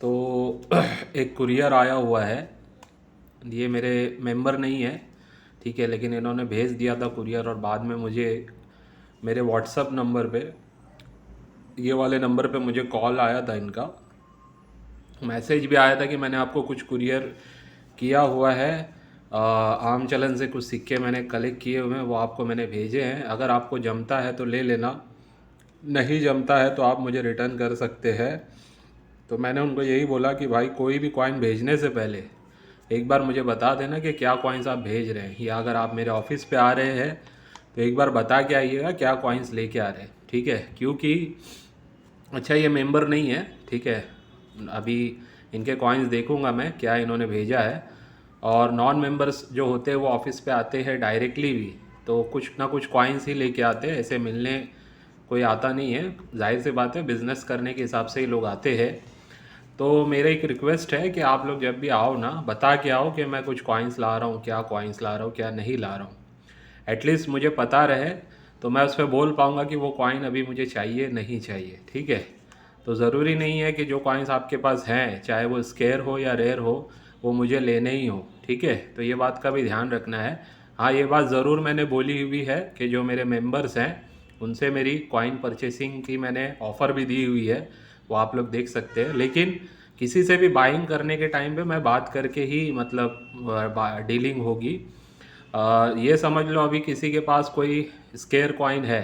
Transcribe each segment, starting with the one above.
तो एक कुरियर आया हुआ है। ये मेरे मेंबर नहीं है, ठीक है, लेकिन इन्होंने भेज दिया था कुरियर और बाद में मुझे मेरे व्हाट्सअप नंबर पे, ये वाले नंबर पे मुझे कॉल आया था इनका। मैसेज भी आया था कि मैंने आपको कुछ कुरियर किया हुआ है, आम चलन से कुछ सिक्के मैंने कलेक्ट किए हुए हैं, वो आपको मैंने भेजे हैं। अगर आपको जमता है तो ले लेना, नहीं जमता है तो आप मुझे रिटर्न कर सकते हैं। तो मैंने उनको यही बोला कि भाई कोई भी कॉइन भेजने से पहले एक बार मुझे बता देना कि क्या कॉइन्स आप भेज रहे हैं, या अगर आप मेरे ऑफिस पे आ रहे हैं तो एक बार बता के आइएगा क्या कॉइन्स लेके आ रहे हैं, ठीक है। क्योंकि अच्छा, ये मेंबर नहीं है, ठीक है। अभी इनके कॉइन्स देखूंगा मैं क्या इन्होंने भेजा है। और नॉन मेंबर्स जो होते हैं वो ऑफिस पे आते हैं डायरेक्टली भी, तो कुछ ना कुछ कॉइन्स ही लेके आते हैं, ऐसे मिलने कोई आता नहीं है। जाहिर सी बात है, बिज़नेस करने के हिसाब से ही लोग आते हैं। तो मेरा एक रिक्वेस्ट है कि आप लोग जब भी आओ ना, बता के आओ कि मैं कुछ कॉइन्स ला रहा हूँ, क्या कॉइन्स ला रहा हूँ, क्या नहीं ला रहा हूँ। एटलीस्ट मुझे पता रहे तो मैं उस पर बोल पाऊँगा कि वो कॉइन अभी मुझे चाहिए नहीं चाहिए, ठीक है। तो ज़रूरी नहीं है कि जो कॉइन्स आपके पास हैं, चाहे वो स्केयर हो या रेयर हो, वो मुझे लेने ही हो, ठीक है। तो ये बात का भी ध्यान रखना है। हाँ, ये बात ज़रूर मैंने बोली हुई है कि जो मेरे मेंबर्स हैं उनसे मेरी कॉइन परचेसिंग की मैंने ऑफ़र भी दी हुई है, वो आप लोग देख सकते हैं। लेकिन किसी से भी बाइंग करने के टाइम पे मैं बात करके ही मतलब डीलिंग होगी। ये समझ लो अभी किसी के पास कोई स्केयर कॉइन है,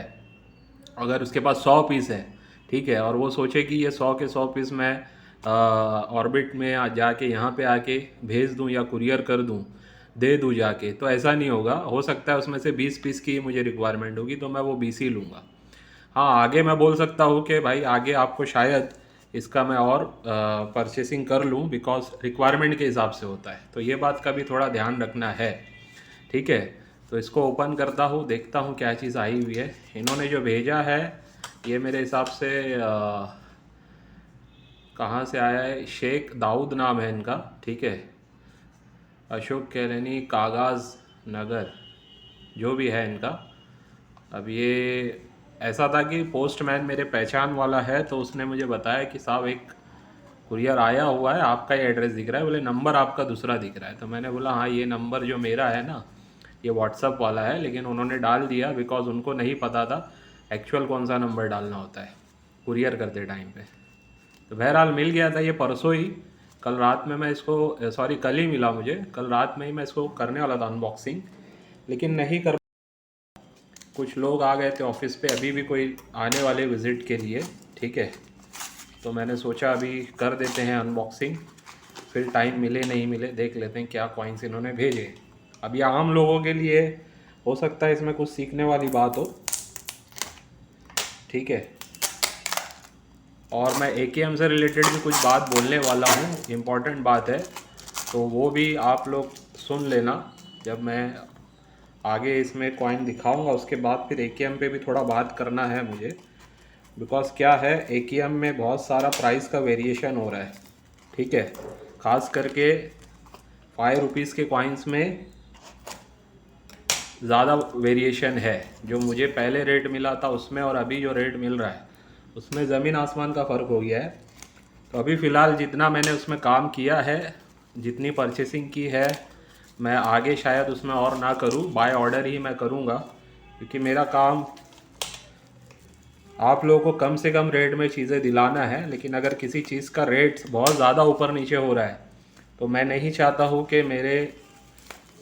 अगर उसके पास 100 पीस है, ठीक है, और वो सोचे कि ये 100 के 100 पीस मैं ऑर्बिट में जाके यहाँ पे आके भेज दूँ या कुरियर कर दूँ, दे दूँ जाके, तो ऐसा नहीं होगा। हो सकता है उसमें से 20 पीस की मुझे रिक्वायरमेंट होगी तो मैं वो 20 ही लूँगा। हाँ, आगे मैं बोल सकता हूँ कि भाई आगे आपको शायद इसका मैं और परचेसिंग कर लूँ, बिकॉज रिक्वायरमेंट के हिसाब से होता है, तो ये बात का भी थोड़ा ध्यान रखना है, ठीक है। तो इसको ओपन करता हूँ, देखता हूँ क्या चीज़ आई हुई है। इन्होंने जो भेजा है ये मेरे हिसाब से कहाँ से आया है, शेख दाऊद नाम है इनका, ठीक है। अशोक कैलनी कागज़ नगर, जो भी है इनका। अब ये ऐसा था कि पोस्टमैन मेरे पहचान वाला है, तो उसने मुझे बताया कि साहब एक कुरियर आया हुआ है, आपका ही एड्रेस दिख रहा है, बोले नंबर आपका दूसरा दिख रहा है। तो मैंने बोला हाँ, ये नंबर जो मेरा है ना, ये व्हाट्सअप वाला है, लेकिन उन्होंने डाल दिया बिकॉज उनको नहीं पता था एक्चुअल कौन सा नंबर डालना होता है कुरियर करते टाइम पे। तो बहरहाल मिल गया था ये परसों ही, कल रात में मैं इसको, सॉरी कल ही मिला मुझे, कल रात में ही मैं इसको करने वाला था अनबॉक्सिंग, लेकिन नहीं कर, कुछ लोग आ गए थे ऑफिस पे, अभी भी कोई आने वाले विज़िट के लिए, ठीक है। तो मैंने सोचा अभी कर देते हैं अनबॉक्सिंग, फिर टाइम मिले नहीं मिले देख लेते हैं क्या कॉइन्स इन्होंने भेजे। अब ये आम लोगों के लिए हो सकता है इसमें कुछ सीखने वाली बात हो, ठीक है। और मैं एकेएम से रिलेटेड भी कुछ बात बोलने वाला हूँ, इम्पॉर्टेंट बात है, तो वो भी आप लोग सुन लेना। जब मैं आगे इसमें कॉइन दिखाऊंगा उसके बाद फिर एकेएम पे भी थोड़ा बात करना है मुझे, बिकॉज क्या है, एकेएम में बहुत सारा प्राइस का वेरिएशन हो रहा है, ठीक है। ख़ास करके 5 रुपीज़ के कॉइन्स में ज़्यादा वेरिएशन है। जो मुझे पहले रेट मिला था उसमें और अभी जो रेट मिल रहा है उसमें ज़मीन आसमान का फ़र्क हो गया है। तो अभी फ़िलहाल जितना मैंने उसमें काम किया है, जितनी परचेसिंग की है, मैं आगे शायद उसमें और ना करूं, बाय ऑर्डर ही मैं करूंगा, क्योंकि मेरा काम आप लोगों को कम से कम रेट में चीज़ें दिलाना है। लेकिन अगर किसी चीज़ का रेट बहुत ज़्यादा ऊपर नीचे हो रहा है तो मैं नहीं चाहता हूँ कि मेरे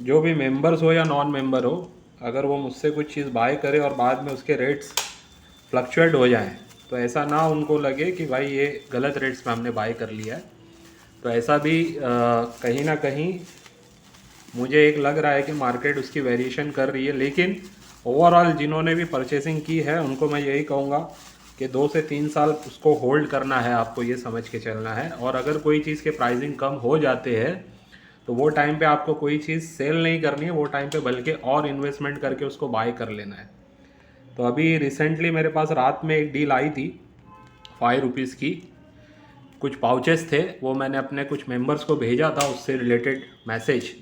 जो भी मेंबर्स हो या नॉन मेंबर हो, अगर वो मुझसे कुछ चीज़ बाय करे और बाद में उसके रेट्स फ्लक्चुएट हो जाएं, तो ऐसा ना उनको लगे कि भाई ये गलत रेट्स में हमने बाय कर लिया है। तो ऐसा भी कहीं ना कहीं मुझे एक लग रहा है कि मार्केट उसकी वेरिएशन कर रही है। लेकिन ओवरऑल जिन्होंने भी परचेसिंग की है उनको मैं यही कहूँगा कि 2 से 3 साल उसको होल्ड करना है, आपको ये समझ के चलना है। और अगर कोई चीज़ के प्राइसिंग कम हो जाते हैं तो वो टाइम पे आपको कोई चीज़ सेल नहीं करनी है, वो टाइम पे बल्कि और इन्वेस्टमेंट करके उसको बाय कर लेना है। तो अभी रिसेंटली मेरे पास रात में एक डील आई थी 5 रुपीज़ की, कुछ पाउचेस थे, वो मैंने अपने कुछ मेंबर्स को भेजा था, उससे रिलेटेड मैसेज।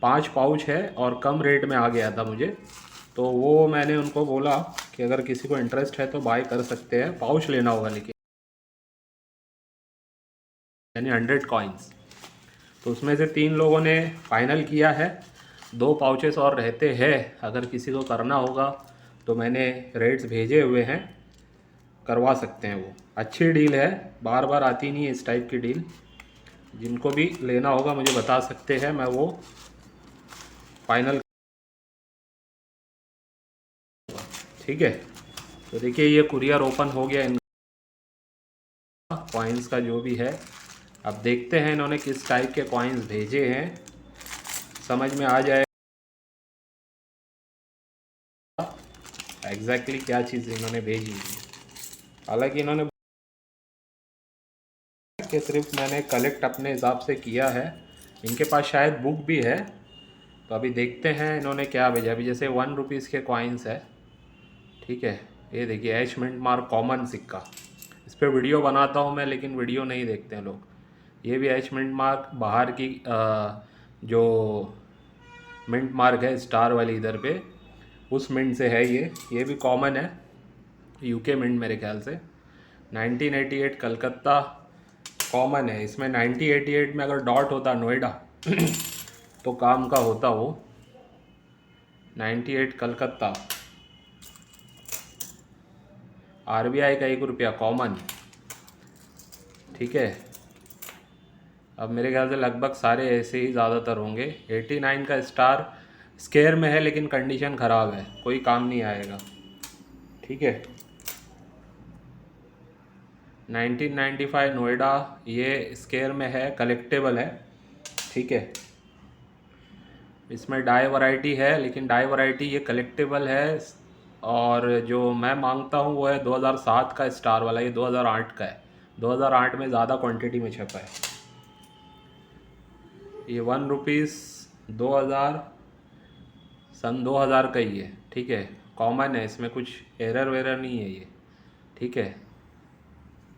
5 पाउच है और कम रेट में आ गया था मुझे, तो वो मैंने उनको बोला कि अगर किसी को इंटरेस्ट है तो बाय कर सकते हैं, पाउच लेना होगा लेकिन। यानी 100 कॉइन्स। तो उसमें से 3 लोगों ने फाइनल किया है, 2 पाउचेस और रहते हैं। अगर किसी को करना होगा तो मैंने रेट्स भेजे हुए हैं, करवा सकते हैं। वो अच्छी डील है, बार बार आती नहीं है इस टाइप की डील। जिनको भी लेना होगा मुझे बता सकते हैं, मैं वो फाइनल। ठीक है, तो देखिए ये कुरियर ओपन हो गया इनका, कॉइन्स का जो भी है। अब देखते हैं इन्होंने किस टाइप के कॉइन्स भेजे हैं, समझ में आ जाए एग्जैक्टली क्या चीज़ इन्होंने भेजी है। हालांकि इन्होंने कि सिर्फ मैंने कलेक्ट अपने हिसाब से किया है, इनके पास शायद बुक भी है। तो अभी देखते हैं इन्होंने क्या भेजा। अभी जैसे 1 रुपीज़ के कॉइन्स है, ठीक है, ये देखिए एच मिंट मार्क कॉमन सिक्का। इस पर वीडियो बनाता हूँ मैं, लेकिन वीडियो नहीं देखते हैं लोग। ये भी एच मिंट मार्क बाहर की जो मिंट मार्क है स्टार वाली इधर पे, उस मिंट से है ये भी कॉमन है, यूके मिंट मेरे ख्याल से। 1988 कलकत्ता कॉमन है। इसमें 1988 में अगर डॉट होता नोएडा तो काम का होता वो। 98 कलकत्ता, आरबीआई का 1 रुपया कॉमन। ठीक है, अब मेरे ख्याल से लगभग सारे ऐसे ही ज़्यादातर होंगे। 89 का स्टार स्केयर में है, लेकिन कंडीशन ख़राब है, कोई काम नहीं आएगा। ठीक है, 1995 नोएडा, ये स्केयर में है, कलेक्टेबल है। ठीक है, इसमें डाई वैरायटी है, लेकिन डाई वैरायटी ये कलेक्टेबल है। और जो मैं मांगता हूँ वो है 2007 का स्टार वाला, ये 2008 का है। 2008 में ज़्यादा क्वांटिटी में छपा है। ये 1 रुपीज़ 2000 सन 2000 का ही है। ठीक है, कॉमन है, इसमें कुछ एरर वेरर नहीं है ये। ठीक है,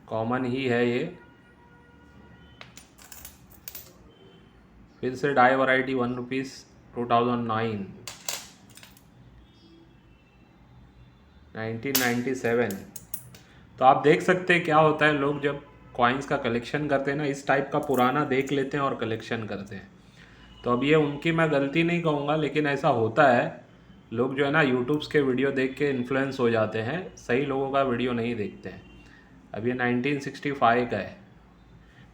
कॉमन ही है ये। फिर से डाई वैरायटी 1 रुपीज़ 2009 1997। तो आप देख सकते हैं क्या होता है, लोग जब कॉइन्स का कलेक्शन करते हैं ना, इस टाइप का पुराना देख लेते हैं और कलेक्शन करते हैं। तो अब ये उनकी मैं गलती नहीं कहूँगा, लेकिन ऐसा होता है। लोग जो है ना यूट्यूब्स के वीडियो देख के इन्फ्लुएंस हो जाते हैं, सही लोगों का वीडियो नहीं देखते हैं। अब ये 1965 का है,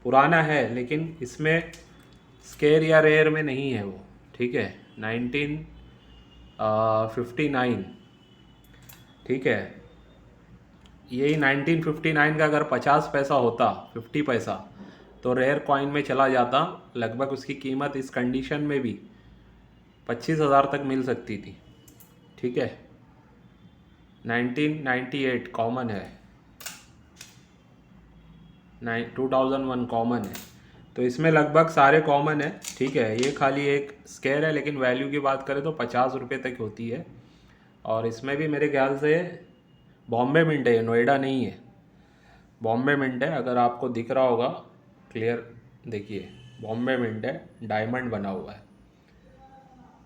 पुराना है, लेकिन इसमें स्केयर या रेयर में नहीं है वो। ठीक है, 1959। ठीक है, यही 1959 का अगर 50 पैसा होता, 50 पैसा, तो रेयर कॉइन में चला जाता। लगभग उसकी कीमत इस कंडीशन में भी 25,000 तक मिल सकती थी। ठीक है, 1998 कॉमन है, 2001 कॉमन है। तो इसमें लगभग सारे कॉमन है। ठीक है, ये खाली एक स्केयर है, लेकिन वैल्यू की बात करें तो 50 रुपये तक होती है। और इसमें भी मेरे ख्याल से बॉम्बे मिंट है, नोएडा नहीं है, बॉम्बे मिंट है। अगर आपको दिख रहा होगा क्लियर, देखिए बॉम्बे मिंट है, डायमंड बना हुआ है।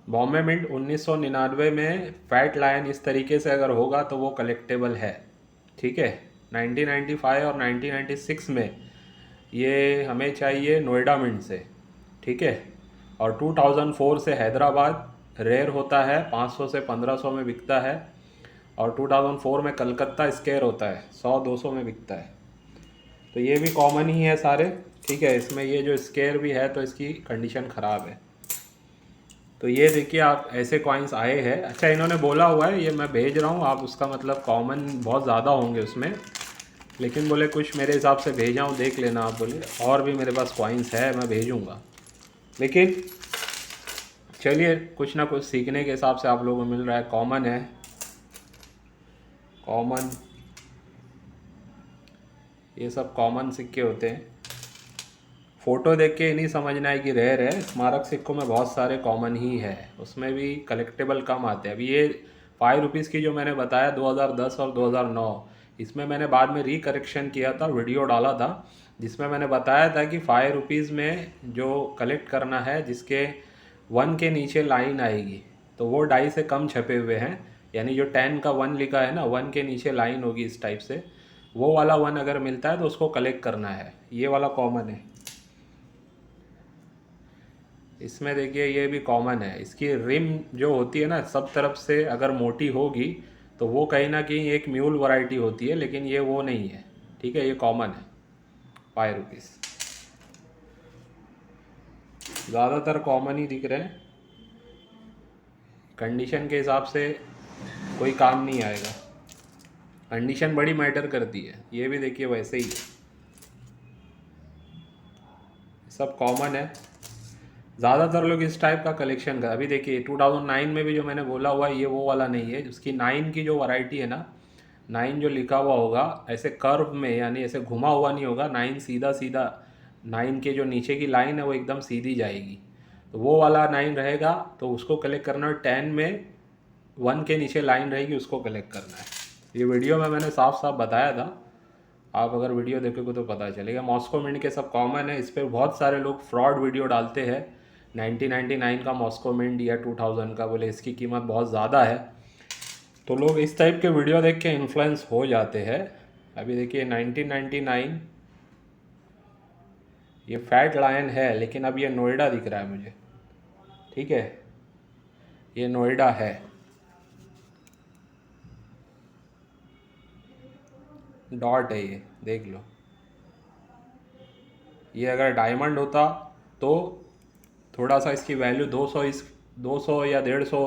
बॉम्बे मिंट 1999 में फैट लायन इस तरीके से अगर होगा तो वो कलेक्टेबल है। ठीक है, 1995 और 1996 में ये हमें चाहिए नोएडा मिंट से। ठीक है, और 2004 से हैदराबाद रेयर होता है, 500 से 1500 में बिकता है। और 2004 में कलकत्ता स्केयर होता है, 100-200 में बिकता है। तो ये भी कॉमन ही है सारे। ठीक है, इसमें ये जो स्केयर भी है तो इसकी कंडीशन ख़राब है। तो ये देखिए आप, ऐसे कॉइन्स आए हैं। अच्छा, इन्होंने बोला हुआ है ये मैं भेज रहा हूँ, आप उसका मतलब कॉमन बहुत ज़्यादा होंगे उसमें, लेकिन बोले कुछ मेरे हिसाब से भेजा हूँ, देख लेना आप। बोले और भी मेरे पास कॉइन्स है, मैं भेजूँगा। लेकिन चलिए, कुछ ना कुछ सीखने के हिसाब से आप लोगों को मिल रहा है। कॉमन है, कॉमन, ये सब कॉमन सिक्के होते हैं। फ़ोटो देख के नहीं समझना है कि रेयर है। स्मारक सिक्कों में बहुत सारे कॉमन ही है, उसमें भी कलेक्टेबल कम आते हैं। अभी ये 5 रुपीज़ की जो मैंने बताया 2010 और 2009, इसमें मैंने बाद में रिकरेक्शन किया था, वीडियो डाला था, जिसमें मैंने बताया था कि 5 रुपीज़ में जो कलेक्ट करना है, जिसके 1 के नीचे लाइन आएगी, तो वो डाई से कम छपे हुए हैं। यानी जो 10 का 1 लिखा है ना, 1 के नीचे लाइन होगी इस टाइप से, वो वाला 1 अगर मिलता है तो उसको कलेक्ट करना है। ये वाला कॉमन है। इसमें देखिए ये भी कॉमन है। इसकी रिम जो होती है ना सब तरफ से अगर मोटी होगी तो वो कहीं ना कहीं एक म्यूल वैरायटी होती है, लेकिन ये वो नहीं है। ठीक है, ये कॉमन है। 5 रुपीज़, ज़्यादातर कॉमन ही दिख रहे हैं। कंडीशन के हिसाब से कोई काम नहीं आएगा, कंडीशन बड़ी मैटर करती है। ये भी देखिए वैसे ही है, सब कॉमन है। ज़्यादातर लोग इस टाइप का कलेक्शन का, अभी देखिए 2009 में भी जो मैंने बोला हुआ है ये वो वाला नहीं है। उसकी 9 की जो वैरायटी है ना, 9 जो लिखा हुआ होगा ऐसे कर्व में, यानी ऐसे घुमा हुआ नहीं होगा, 9 सीधा सीधा, 9 के जो नीचे की लाइन है वो एकदम सीधी जाएगी, तो वो वाला 9 रहेगा। तो उसको कलेक्ट करना है। 10 में 1 के नीचे लाइन रहेगी, उसको कलेक्ट करना है। ये वीडियो में मैंने साफ साफ बताया था, आप अगर वीडियो देखोगे तो पता चलेगा। मॉस्को मिंट के सब कॉमन है। इस पर बहुत सारे लोग फ्रॉड वीडियो डालते हैं, 1999 का मॉस्को मिंट या 2000 का, बोले इसकी कीमत बहुत ज़्यादा है, तो लोग इस टाइप के वीडियो देख के इन्फ्लुएंस हो जाते हैं। अभी देखिए 1999, ये फैट लायन है, लेकिन अब ये नोएडा दिख रहा है मुझे। ठीक है, ये नोएडा है। डॉट है ये, देख लो। ये अगर डायमंड होता तो थोड़ा सा इसकी वैल्यू 200, इस 200 या 150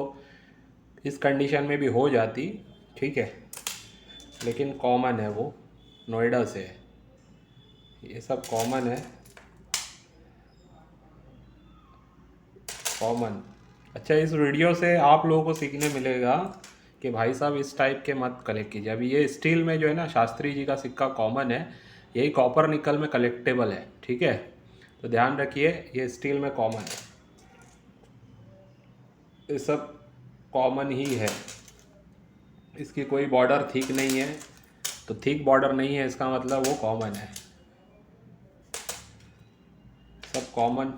इस कंडीशन में भी हो जाती। ठीक है, लेकिन कॉमन है, वो नोएडा से है। ये सब कॉमन है, कॉमन। अच्छा, इस वीडियो से आप लोगों को सीखने मिलेगा कि भाई साहब इस टाइप के मत कलेक्ट कीजिए। अभी ये स्टील में जो है ना, शास्त्री जी का सिक्का कॉमन है, यही कॉपर निकल में कलेक्टेबल है। ठीक है, तो ध्यान रखिए ये स्टील में कॉमन है, ये सब कॉमन ही है। इसकी कोई बॉर्डर थिक नहीं है, तो थिक बॉर्डर नहीं है इसका मतलब वो कॉमन है, सब कॉमन।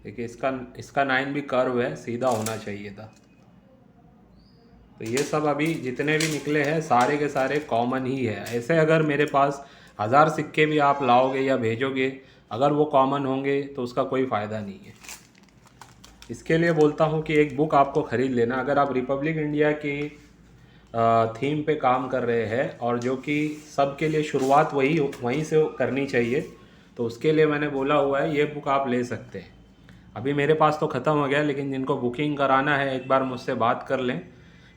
देखिए इसका 9 भी कर्व है, सीधा होना चाहिए था। तो ये सब अभी जितने भी निकले हैं सारे के सारे कॉमन ही है। ऐसे अगर मेरे पास 1000 सिक्के भी आप लाओगे या भेजोगे, अगर वो कॉमन होंगे तो उसका कोई फ़ायदा नहीं है। इसके लिए बोलता हूँ कि एक बुक आपको ख़रीद लेना। अगर आप रिपब्लिक इंडिया की थीम पे काम कर रहे हैं और जो कि सबके लिए शुरुआत वहीं से करनी चाहिए, तो उसके लिए मैंने बोला हुआ है ये बुक आप ले सकते हैं। अभी मेरे पास तो ख़त्म हो गया, लेकिन जिनको बुकिंग कराना है एक बार मुझसे बात कर लें।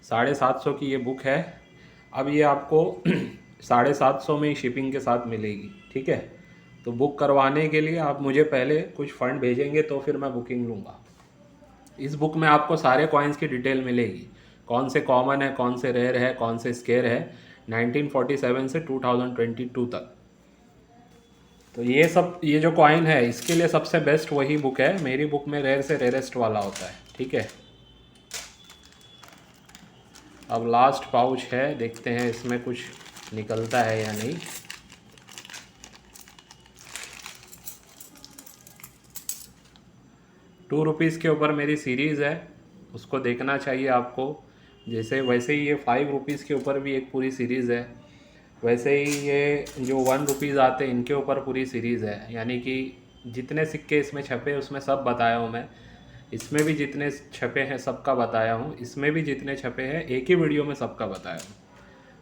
750 की ये बुक है। अब ये आपको 750 में ही शिपिंग के साथ मिलेगी। ठीक है, तो बुक करवाने के लिए आप मुझे पहले कुछ फ़ंड भेजेंगे तो फिर मैं बुकिंग लूँगा। इस बुक में आपको सारे कॉइन्स की डिटेल मिलेगी, कौन से कॉमन है, कौन से रेयर है, कौन से स्केयर है, 1947 से 2022 तक। तो ये सब, ये जो कॉइन है इसके लिए सबसे बेस्ट वही बुक है। मेरी बुक में रेयर से रेयरेस्ट वाला होता है। ठीक है, अब लास्ट पाउच है, देखते हैं इसमें कुछ निकलता है या नहीं। ₹2 के ऊपर मेरी सीरीज़ है, उसको देखना चाहिए आपको। जैसे वैसे ही ये ₹5 के ऊपर भी एक पूरी सीरीज़ है, वैसे ही ये जो ₹1 आते हैं इनके ऊपर पूरी सीरीज़ है। यानी कि जितने सिक्के इसमें छपे उसमें सब बताया हूँ मैं। इसमें भी जितने छपे हैं सबका बताया हूँ, इसमें भी जितने छपे हैं एक ही वीडियो में सबका बताया हूँ,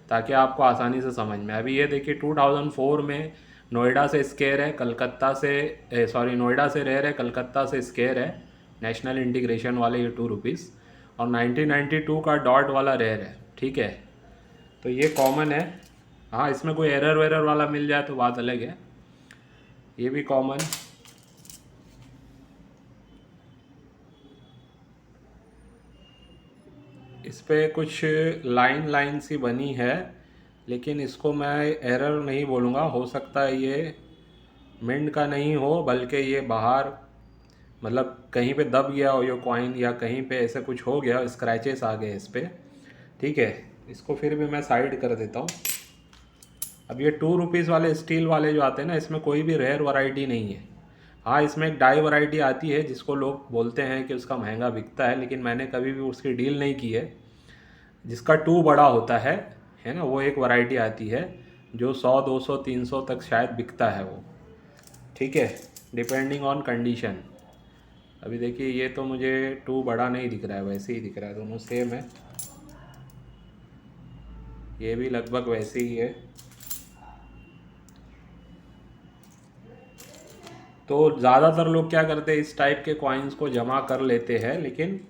ताकि आपको आसानी से समझ में। अभी ये देखिए 2004 में नोएडा से स्केयर है, कलकत्ता से सॉरी नोएडा से रेयर है, कलकत्ता से स्केयर है, नेशनल इंटीग्रेशन वाले ये ₹2। और 1992 का डॉट वाला रेयर है। ठीक है, तो ये कॉमन है। हाँ, इसमें कोई एरर वेरर वाला मिल जाए तो बात अलग है। ये भी कॉमन। इस पे कुछ लाइन लाइन सी बनी है, लेकिन इसको मैं एरर नहीं बोलूँगा। हो सकता है ये मिंट का नहीं हो, बल्कि ये बाहर मतलब कहीं पे दब गया हो ये कॉइन, या कहीं पे ऐसे कुछ हो गया, स्क्रैचेस आ गए इस पर। ठीक है, इसको फिर भी मैं साइड कर देता हूँ। अब ये ₹2 वाले स्टील वाले जो आते हैं ना, इसमें कोई भी रेयर वैरायटी नहीं है। हाँ, इसमें एक डाई वैरायटी आती है जिसको लोग बोलते हैं कि उसका महंगा बिकता है, लेकिन मैंने कभी भी उसकी डील नहीं की है। जिसका 2 बड़ा होता है ना, वो एक वैरायटी आती है जो 100, 200, 300 तक शायद बिकता है वो। ठीक है, डिपेंडिंग ऑन कंडीशन। अभी देखिए ये तो मुझे 2 बड़ा नहीं दिख रहा है, वैसे ही दिख रहा है, दोनों सेम है। ये भी लगभग वैसे ही है। तो ज़्यादातर लोग क्या करते हैं, इस टाइप के कॉइन्स को जमा कर लेते हैं, लेकिन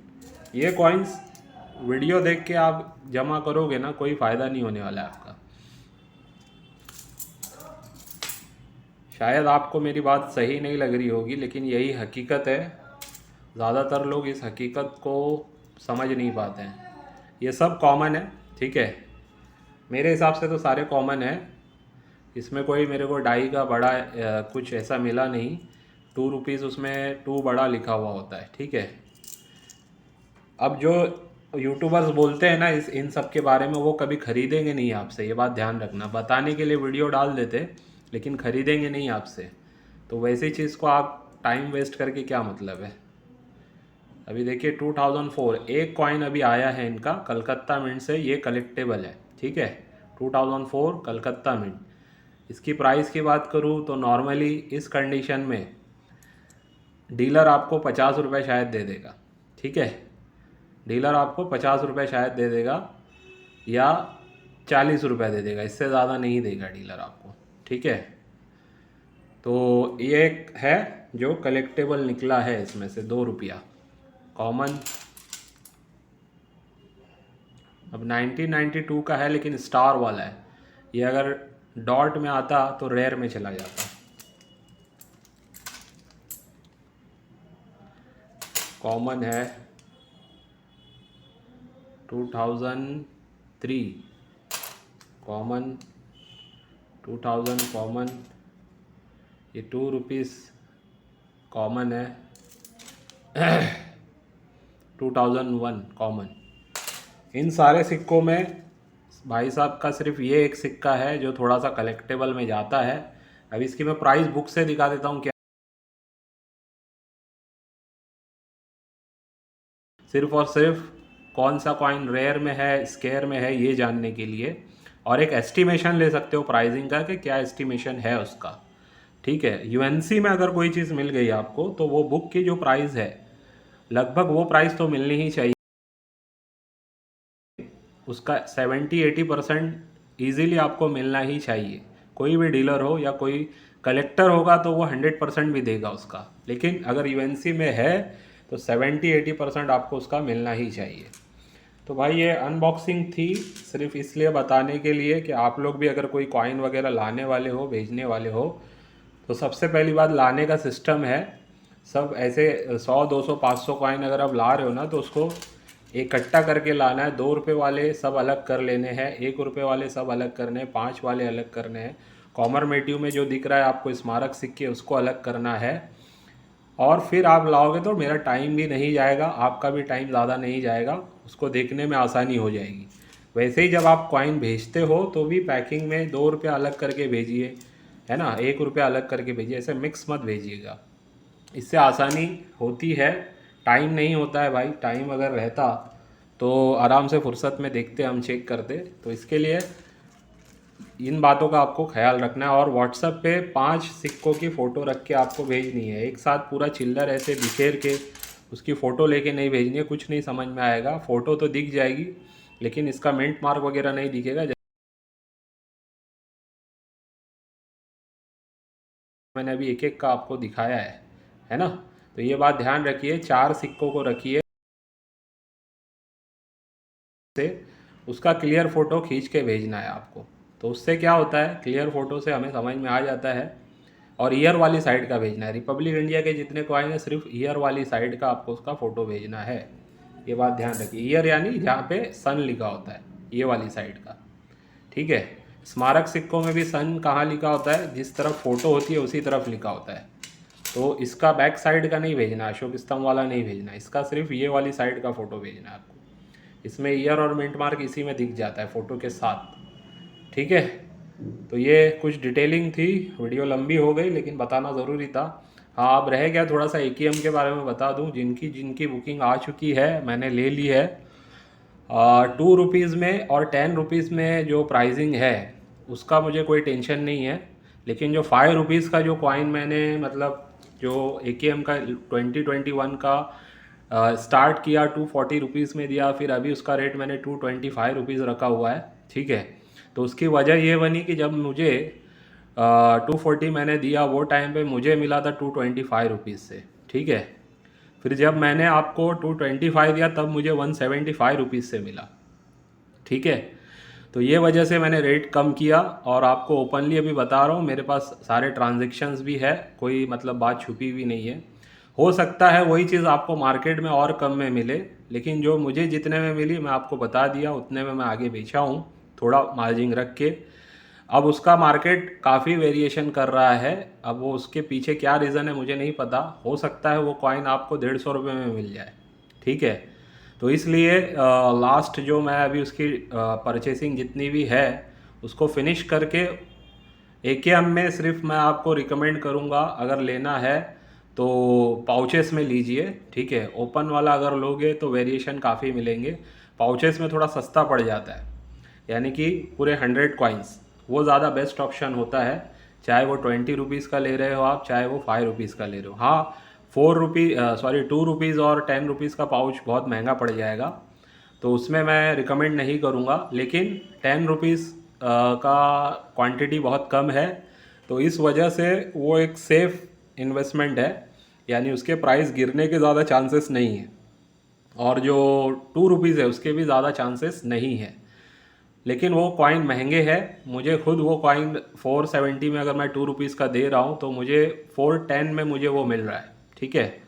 ये कॉइन्स वीडियो देख के आप जमा करोगे ना, कोई फ़ायदा नहीं होने वाला है आपका। शायद आपको मेरी बात सही नहीं लग रही होगी, लेकिन यही हकीकत है। ज़्यादातर लोग इस हकीकत को समझ नहीं पाते हैं। ये सब कॉमन है, ठीक है, मेरे हिसाब से तो सारे कॉमन है। इसमें कोई मेरे को डाई का बड़ा कुछ ऐसा मिला नहीं। 2 रुपीज़ उसमें 2 बड़ा लिखा हुआ होता है, ठीक है। अब जो यूट्यूबर्स बोलते हैं ना इन सब के बारे में, वो कभी ख़रीदेंगे नहीं आपसे, ये बात ध्यान रखना। बताने के लिए वीडियो डाल देते, लेकिन ख़रीदेंगे नहीं आपसे। तो वैसी चीज़ को आप टाइम वेस्ट करके क्या मतलब है। अभी देखिए 2004 एक कॉइन अभी आया है इनका कलकत्ता मिंट से, ये कलेक्टेबल है, ठीक है। 2004 कलकत्ता मिंट। इसकी प्राइस की बात करूँ तो नॉर्मली इस कंडीशन में डीलर आपको 50 रुपये शायद दे देगा, ठीक है। डीलर आपको 50 रुपये शायद दे देगा या 40 रुपये दे देगा, इससे ज़्यादा नहीं देगा डीलर आपको, ठीक है। तो ये एक है जो कलेक्टेबल निकला है, इसमें से 2 रुपया कॉमन। अब 1992 का है, लेकिन स्टार वाला है। ये अगर डॉट में आता तो रेयर में चला जाता। कॉमन है 2003 कॉमन, 2000 कॉमन, ये 2 रुपीज़ कॉमन है। 2001 कॉमन। इन सारे सिक्कों में भाई साहब का सिर्फ ये एक सिक्का है जो थोड़ा सा कलेक्टेबल में जाता है। अब इसकी मैं प्राइस बुक से दिखा देता हूँ क्या, सिर्फ और सिर्फ कौन सा कॉइन रेयर में है, स्केयर में है, ये जानने के लिए। और एक एस्टिमेशन ले सकते हो प्राइसिंग का कि क्या एस्टिमेशन है उसका, ठीक है। यूएनसी में अगर कोई चीज़ मिल गई आपको तो वो बुक की जो प्राइस है लगभग वो प्राइस तो मिलनी ही चाहिए। उसका 70-80% ईजीली आपको मिलना ही चाहिए। कोई भी डीलर हो या कोई कलेक्टर होगा तो वो 100% भी देगा उसका, लेकिन अगर यूएनसी में है तो 70-80% आपको उसका मिलना ही चाहिए। तो भाई ये अनबॉक्सिंग थी सिर्फ इसलिए बताने के लिए कि आप लोग भी अगर कोई कॉइन वगैरह लाने वाले हो, भेजने वाले हो, तो सबसे पहली बात लाने का सिस्टम है। सब ऐसे 100 200 500 कॉइन अगर आप ला रहे हो ना तो उसको इकट्ठा करके लाना है। 2 रुपये वाले सब अलग कर लेने हैं, 1 रुपये वाले सब अलग करने हैं, 5 वाले अलग करने हैं। कॉमरमेटिव में जो दिख रहा है आपको स्मारक सिक्के, उसको अलग करना है। और फिर आप लाओगे तो मेरा टाइम भी नहीं जाएगा, आपका भी टाइम ज़्यादा नहीं जाएगा, उसको देखने में आसानी हो जाएगी। वैसे ही जब आप कॉइन भेजते हो तो भी पैकिंग में 2 रुपये अलग करके भेजिए, है ना, 1 रुपया अलग करके भेजिए, ऐसे मिक्स मत भेजिएगा। इससे आसानी होती है, टाइम नहीं होता है भाई। टाइम अगर रहता तो आराम से फुर्सत में देखते, हम चेक करते। तो इसके लिए इन बातों का आपको ख्याल रखना है। और व्हाट्सएप पे 5 सिक्कों की फ़ोटो रख के आपको भेजनी है, एक साथ पूरा चिल्लर ऐसे बिखेर के उसकी फ़ोटो लेके नहीं भेजनी है, कुछ नहीं समझ में आएगा। फ़ोटो तो दिख जाएगी लेकिन इसका मिंट मार्क वगैरह नहीं दिखेगा। मैंने अभी एक एक का आपको दिखाया है ना। तो ये बात ध्यान रखिए, 4 सिक्कों को रखिए, से उसका क्लियर फ़ोटो खींच के भेजना है आपको। तो उससे क्या होता है, क्लियर फ़ोटो से हमें समझ में आ जाता है। और ईयर वाली साइड का भेजना है। रिपब्लिक इंडिया के जितने कॉइन है सिर्फ ईयर वाली साइड का आपको उसका फ़ोटो भेजना है, ये बात ध्यान रखिए। ईयर यानी जहाँ पे सन लिखा होता है, ये वाली साइड का, ठीक है। स्मारक सिक्कों में भी सन कहाँ लिखा होता है, जिस तरफ फ़ोटो होती है उसी तरफ लिखा होता है। तो इसका बैक साइड का नहीं भेजना, अशोक स्तंभ वाला नहीं भेजना, इसका सिर्फ ये वाली साइड का फ़ोटो भेजना है आपको। इसमें ईयर और मिंट मार्क इसी में दिख जाता है फ़ोटो के साथ, ठीक है। तो ये कुछ डिटेलिंग थी, वीडियो लंबी हो गई लेकिन बताना ज़रूरी था। हाँ, अब रह गया थोड़ा सा AKM के बारे में बता दूं। जिनकी जिनकी बुकिंग आ चुकी है, मैंने ले ली है। 2 रुपीज़ में और 10 रुपीज़ में जो प्राइसिंग है उसका मुझे कोई टेंशन नहीं है। लेकिन जो 5 रुपीज़ का जो कॉइन मैंने मतलब जो AKM का 2021 का स्टार्ट किया 240 रुपीज़ में दिया, फिर अभी उसका रेट मैंने 225 रुपीज़ रखा हुआ है, ठीक है। तो उसकी वजह ये बनी कि जब मुझे 240 मैंने दिया वो टाइम पे मुझे मिला था 225 रुपीज़ से, ठीक है। फिर जब मैंने आपको 225 दिया तब मुझे 175 रुपीज़ से मिला, ठीक है। तो ये वजह से मैंने रेट कम किया और आपको ओपनली अभी बता रहा हूँ, मेरे पास सारे ट्रांजेक्शन्स भी है, कोई मतलब बात छुपी हुई नहीं है। हो सकता है वही चीज़ आपको मार्केट में और कम में मिले, लेकिन जो मुझे जितने में मिली मैं आपको बता दिया, उतने में मैं आगे बेचा हूँ, थोड़ा मार्जिन रख के। अब उसका मार्केट काफ़ी वेरिएशन कर रहा है, अब वो उसके पीछे क्या रीज़न है मुझे नहीं पता। हो सकता है वो कॉइन आपको 150 रुपये में मिल जाए, ठीक है। तो इसलिए लास्ट जो मैं अभी उसकी परचेसिंग जितनी भी है उसको फिनिश करके AKM में सिर्फ मैं आपको रिकमेंड करूँगा, अगर लेना है तो पाउचेस में लीजिए, ठीक है। ओपन वाला अगर लोगे तो वेरिएशन काफ़ी मिलेंगे, पाउचेस में थोड़ा सस्ता पड़ जाता है, यानी कि पूरे 100 कॉइन्स, वो ज़्यादा बेस्ट ऑप्शन होता है। चाहे वो 20 रुपीज़ का ले रहे हो आप, चाहे वो 5 रुपीज़ का ले रहे हो। हाँ, 2 रुपीज़ और 10 रुपीज़ का पाउच बहुत महंगा पड़ जाएगा, तो उसमें मैं रिकमेंड नहीं करूँगा। लेकिन 10 रुपीज़ का क्वांटिटी बहुत कम है, तो इस वजह से वो एक सेफ़ इन्वेस्टमेंट है, यानी उसके प्राइस गिरने के ज़्यादा चांसेस नहीं है, और जो 2 रुपीज़ है उसके भी ज़्यादा चांसेस नहीं है। लेकिन वो कॉइन महंगे हैं, मुझे खुद वो कॉइन 470 में अगर मैं 2 रुपीज़ का दे रहा हूँ तो मुझे 410 में मुझे वो मिल रहा है, ठीक है।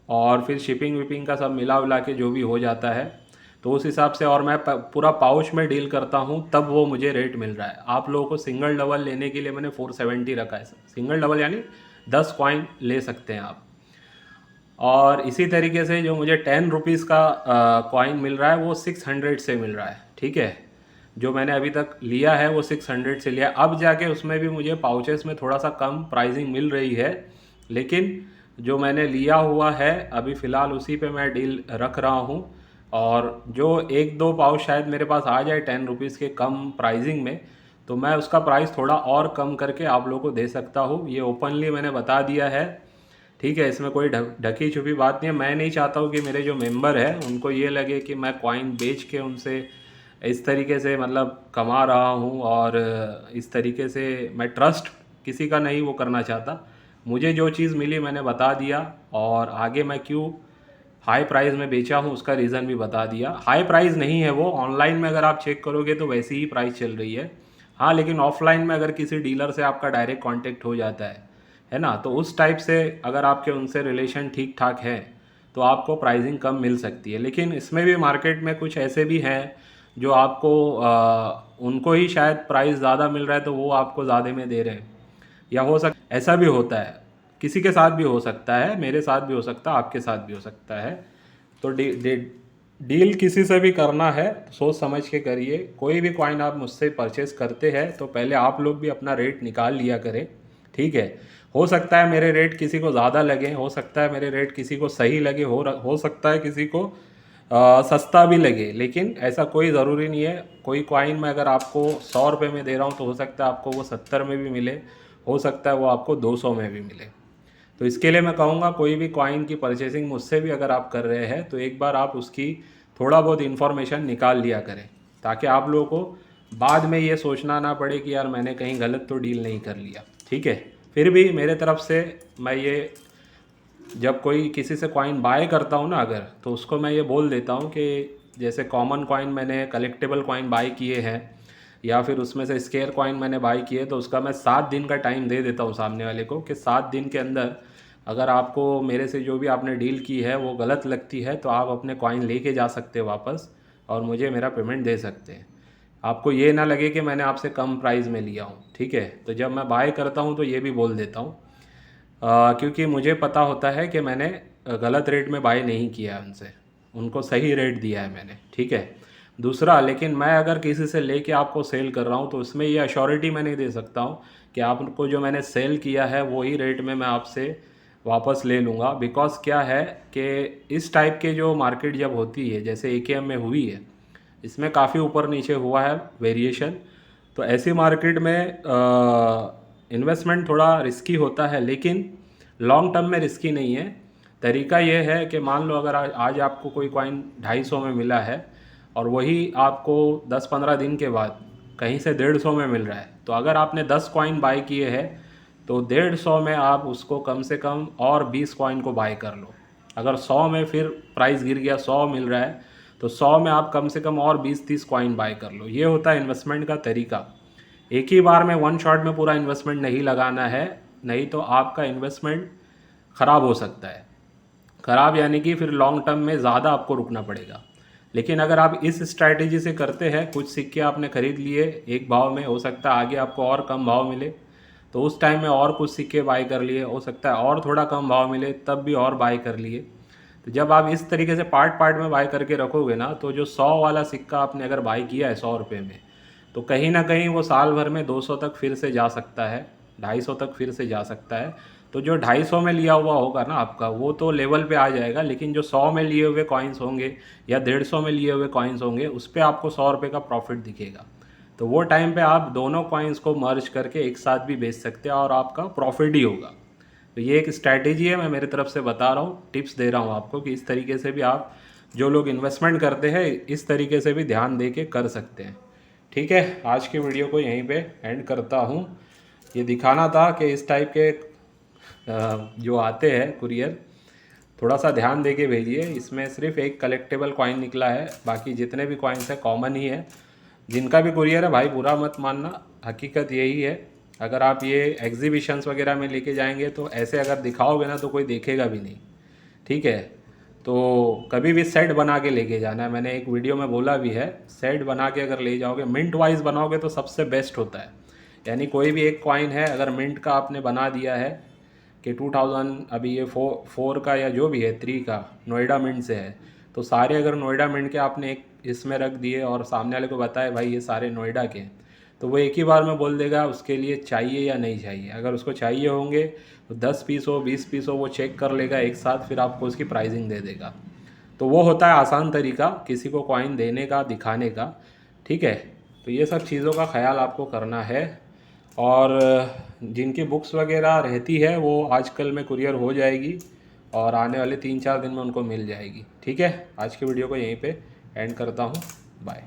और फिर शिपिंग विपिंग का सब मिला विला के जो भी हो जाता है, तो उस हिसाब से, और मैं पूरा पाउच में डील करता हूँ तब वो मुझे रेट मिल रहा है। आप लोगों को सिंगल डबल लेने के लिए मैंने 470 रखा है, सिंगल डबल यानी 10 कॉइन ले सकते हैं आप। और इसी तरीके से जो मुझे 10 रुपीज़ का कॉइन मिल रहा है वो 600 से मिल रहा है, ठीक है। जो मैंने अभी तक लिया है वो 600 से लिया, अब जाके उसमें भी मुझे पाउचेस में थोड़ा सा कम प्राइसिंग मिल रही है, लेकिन जो मैंने लिया हुआ है अभी फ़िलहाल उसी पे मैं डील रख रहा हूँ। और जो एक दो पाउच शायद मेरे पास आ जाए 10 रुपीज़ के कम प्राइसिंग में, तो मैं उसका प्राइस थोड़ा और कम करके आप लोगों को दे सकता हूँ, ये ओपनली मैंने बता दिया है, ठीक है। इसमें कोई ढकी छुपी बात नहीं है। मैं नहीं चाहता हूँ कि मेरे जो मेंबर हैं उनको ये लगे कि मैं कॉइन बेच के उनसे इस तरीके से मतलब कमा रहा हूँ, और इस तरीके से मैं ट्रस्ट किसी का नहीं वो करना चाहता। मुझे जो चीज़ मिली मैंने बता दिया, और आगे मैं क्यों हाई प्राइस में बेचा हूँ उसका रीज़न भी बता दिया। हाई प्राइस नहीं है वो, ऑनलाइन में अगर आप चेक करोगे तो वैसी ही प्राइस चल रही है। हाँ, लेकिन ऑफलाइन में अगर किसी डीलर से आपका डायरेक्ट कांटेक्ट हो जाता है ना, तो उस टाइप से अगर आपके उनसे रिलेशन ठीक ठाक है तो आपको प्राइसिंग कम मिल सकती है। लेकिन इसमें भी मार्केट में कुछ ऐसे भी हैं जो आपको उनको ही शायद प्राइस ज़्यादा मिल रहा है तो वो आपको ज़्यादा में दे रहे हैं, या हो सकता ऐसा भी होता है, किसी के साथ भी हो सकता है, मेरे साथ भी हो सकता है, आपके साथ भी हो सकता है। तो डील किसी से भी करना है तो सोच समझ के करिए। कोई भी कॉइन आप मुझसे परचेस करते हैं तो पहले आप लोग भी अपना रेट निकाल लिया करें, ठीक है। हो सकता है मेरे रेट किसी को ज़्यादा लगे, हो सकता है मेरे रेट किसी को सही लगे, हो सकता है किसी को सस्ता भी लगे, लेकिन ऐसा कोई ज़रूरी नहीं है। कोई कॉइन में अगर आपको 100 रुपये में दे रहा हूँ तो हो सकता है आपको वो 70 में भी मिले, हो सकता है वो आपको 200 में भी मिले। तो इसके लिए मैं कहूँगा कोई भी कॉइन की परचेसिंग मुझसे भी अगर आप कर रहे हैं तो एक बार आप उसकी थोड़ा बहुत इन्फॉर्मेशन निकाल लिया करें, ताकि आप लोगों को बाद में ये सोचना ना पड़े कि यार मैंने कहीं गलत तो डील नहीं कर लिया, ठीक है। फिर भी मेरे तरफ से मैं ये, जब कोई किसी से कॉइन बाय करता हूँ ना अगर, तो उसको मैं ये बोल देता हूँ कि जैसे कॉमन कॉइन मैंने कलेक्टेबल कॉइन बाय किए हैं, या फिर उसमें से स्केयर कॉइन मैंने बाय किए, तो उसका मैं 7 दिन का टाइम दे देता हूँ सामने वाले को कि 7 दिन के अंदर अगर आपको मेरे से जो भी आपने डील की है वो गलत लगती है तो आप अपने कॉइन लेके जा सकते हो वापस, और मुझे मेरा पेमेंट दे सकते हैं। आपको ये ना लगे कि मैंने आपसे कम प्राइस में लिया हूँ, ठीक है। तो जब मैं बाय करता हूँ तो ये भी बोल देता हूँ, क्योंकि मुझे पता होता है कि मैंने गलत रेट में बाय नहीं किया है उनसे, उनको सही रेट दिया है मैंने, ठीक है। दूसरा, लेकिन मैं अगर किसी से लेके आपको सेल कर रहा हूँ तो उसमें ये अश्योरिटी मैं नहीं दे सकता हूँ कि आपको जो मैंने सेल किया है वही रेट में मैं आपसे वापस ले लूँगा। बिकॉज़ क्या है कि इस टाइप के जो मार्केट जब होती है जैसे AKM में हुई है, इसमें काफ़ी ऊपर नीचे हुआ है वेरिएशन, तो ऐसी मार्केट में इन्वेस्टमेंट थोड़ा रिस्की होता है, लेकिन लॉन्ग टर्म में रिस्की नहीं है। तरीका ये है कि मान लो अगर आज आपको कोई कॉइन 250 में मिला है और वही आपको 10-15 दिन के बाद कहीं से 150 में मिल रहा है, तो अगर आपने 10 कॉइन बाय किए हैं तो 150 में आप उसको कम से कम और 20 कॉइन को बाय कर लो। अगर 100 में फिर प्राइस गिर गया, 100 मिल रहा है, तो 100 में आप कम से कम और 20-30 कॉइन बाय कर लो। ये होता है इन्वेस्टमेंट का तरीका। एक ही बार में वन शॉट में पूरा इन्वेस्टमेंट नहीं लगाना है, नहीं तो आपका इन्वेस्टमेंट ख़राब हो सकता है। ख़राब यानी कि फिर लॉन्ग टर्म में ज़्यादा आपको रुकना पड़ेगा। लेकिन अगर आप इस स्ट्रैटेजी से करते हैं, कुछ सिक्के आपने ख़रीद लिए एक भाव में, हो सकता है आगे आपको और कम भाव मिले तो उस टाइम में और कुछ सिक्के बाय कर लिए, हो सकता है और थोड़ा कम भाव मिले तब भी और बाय कर लिए। तो जब आप इस तरीके से पार्ट पार्ट में बाय करके रखोगे ना, तो जो 100 वाला सिक्का आपने अगर बाय किया है 100 रुपये में, तो कहीं ना कहीं वो साल भर में 200 तक फिर से जा सकता है, 250 तक फिर से जा सकता है। तो जो 250 में लिया हुआ होगा ना आपका, वो तो लेवल पे आ जाएगा, लेकिन जो 100 में लिए हुए कॉइन्स होंगे या 150 में लिए हुए कॉइन्स होंगे, उस पर आपको 100 रुपये का प्रॉफिट दिखेगा। तो वो टाइम पे आप दोनों कॉइन्स को मर्ज करके एक साथ भी बेच सकते हैं और आपका प्रॉफिट ही होगा। तो ये एक स्ट्रैटेजी है, मैं मेरी तरफ से बता रहा हूँ, टिप्स दे रहा हूँ आपको कि इस तरीके से भी आप, जो लोग इन्वेस्टमेंट करते हैं, इस तरीके से भी ध्यान दे के कर सकते हैं। ठीक है, आज की वीडियो को यहीं पे एंड करता हूँ। ये दिखाना था कि इस टाइप के जो आते हैं कुरियर, थोड़ा सा ध्यान दे के भेजिए। इसमें सिर्फ एक कलेक्टेबल कॉइन निकला है, बाकी जितने भी कॉइन्स हैं कॉमन ही है। जिनका भी कुरियर है भाई बुरा मत मानना, हकीकत यही है। अगर आप ये एग्जीबिशंस वगैरह में लेके जाएंगे तो ऐसे अगर दिखाओगे ना तो कोई देखेगा भी नहीं, ठीक है। तो कभी भी सेट बना के लेके जाना है, मैंने एक वीडियो में बोला भी है, सेट बना के अगर ले जाओगे, मिंट वाइज बनाओगे तो सबसे बेस्ट होता है। यानी कोई भी एक कॉइन है, अगर मिंट का आपने बना दिया है कि 2000, अभी ये 4 का या जो भी है 3 का नोएडा मिंट से है, तो सारे अगर नोएडा मिंट के आपने एक इसमें रख दिए और सामने वाले को बताए भाई ये सारे नोएडा के, तो वो एक ही बार में बोल देगा उसके लिए चाहिए या नहीं चाहिए। अगर उसको चाहिए होंगे तो 10 पीस हो 20 पीस हो, वो चेक कर लेगा एक साथ, फिर आपको उसकी प्राइसिंग दे देगा। तो वो होता है आसान तरीका किसी को कॉइन देने का, दिखाने का, ठीक है। तो ये सब चीज़ों का ख्याल आपको करना है। और जिनकी बुक्स वगैरह रहती है वो आजकल में कुरियर हो जाएगी और आने वाले 3-4 दिन में उनको मिल जाएगी। ठीक है, आज की वीडियो को यहीं पे एंड करता हूँ। बाय।